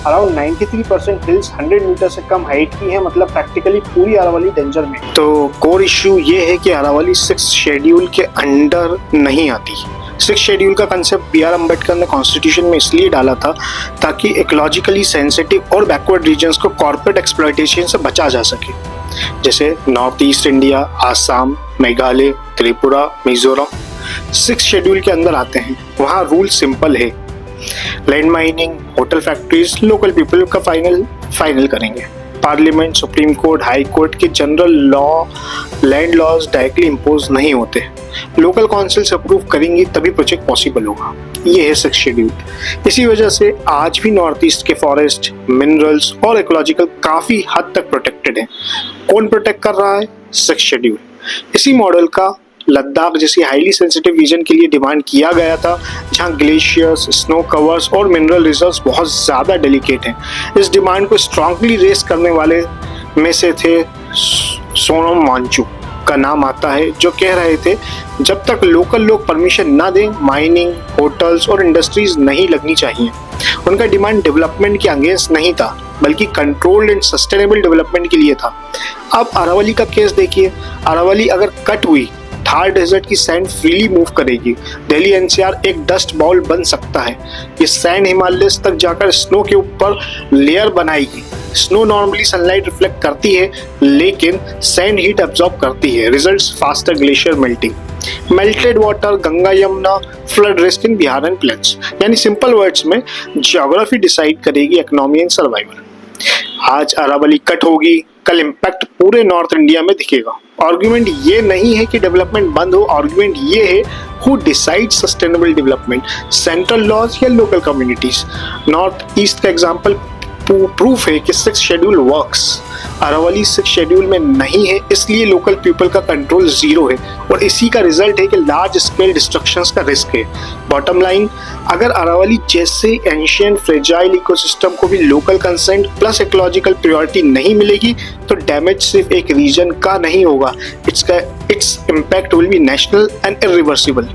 Around 93% hills 100 metre से कम height की है, मतलब प्रैक्टिकली पूरी अरावली डेंजर में। तो कोर इश्यू ये है कि अरावली 6 शेड्यूल के अंडर नहीं आती। 6 शेड्यूल का कंसेप्ट बी आर अम्बेडकर ने कॉन्स्टिट्यूशन में इसलिए डाला था ताकि इकोलॉजिकली सेंसिटिव और बैकवर्ड रीजन्स को कॉर्पोरेट एक्सप्लॉयटेशन से बचा जा सके, जैसे north east India, Assam, Meghalaya, Tripura, Mizoram 6 schedule के अंदर आते हैं। वहाँ रूल सिंपल है, land mining, hotel factories local people का फाइनल करेंगे। Parliament, supreme court, high court के general law, land laws directly impose नहीं होते। लोकल काउंसिल्स अप्रूव करेंगी तभी प्रोजेक्ट पॉसिबल होगा। ये है 6 शेड्यूल। इसी वजह से आज भी नॉर्थ ईस्ट के फॉरेस्ट, मिनरल्स और इकोलॉजिकल काफी हद तक प्रोटेक्टेड है। कौन प्रोटेक्ट कर रहा है? 6 शेड्यूल। इसी मॉडल का लद्दाख जैसी हाईली सेंसिटिव रीजन के लिए डिमांड किया गया था, जहां ग्लेशियर्स, स्नो कवर्स और मिनरल रिजर्व्स बहुत ज़्यादा डेलिकेट हैं। इस डिमांड को स्ट्रांगली रेस करने वाले में से थे सोनम वांगचुक का नाम आता है, जो कह रहे थे जब तक लोकल लोग परमिशन ना दें, माइनिंग, होटल्स और इंडस्ट्रीज नहीं लगनी चाहिए। उनका डिमांड डेवलपमेंट के अगेंस्ट नहीं था, बल्कि कंट्रोल्ड एंड सस्टेनेबल डेवलपमेंट के लिए था। अब अरावली का केस देखिए। अरावली अगर कट हुई, थार डेजर्ट की सैंड फ्रीली मूव करेगी। दिल्ली एनसीआर एक डस्ट बाउल बन सकता है। ये सैंड हिमालयस तक जाकर स्नो के ऊपर लेयर बनाएगी। स्नो नॉर्मली सनलाइट रिफ्लेक्ट करती है, लेकिन सैंड हीट एब्जॉर्ब करती है। Results faster glacier melting, melted water, Ganga Yamuna flood risk in Bihar and plains. यानी सिंपल वर्ड्स में ज्योग्राफी डिसाइड करेगी इकोनॉमी एंड सर्वाइवल। आज अरावली कट होगी, कल इम्पैक्ट पूरे नॉर्थ इंडिया में दिखेगा। आर्गुमेंट ये नहीं है कि डेवलपमेंट बंद हो, आर्गुमेंट ये है who decide sustainable development, central laws या लोकल कम्युनिटीज। नॉर्थ ईस्ट का एग्जांपल प्रूफ है कि 6 शेड्यूल वर्क्स। अरावली 6 शेड्यूल में नहीं है, इसलिए लोकल पीपल का कंट्रोल 0 है, और इसी का रिजल्ट है कि लार्ज स्केल डिस्ट्रक्शंस का रिस्क है। बॉटम लाइन, अगर अरावली जैसे एंशिएंट फ्रेजाइल इकोसिस्टम को भी local consent plus ecological priority नहीं मिलेगी, तो डैमेज सिर्फ एक रीजन का नहीं होगा, its impact will be national and irreversible.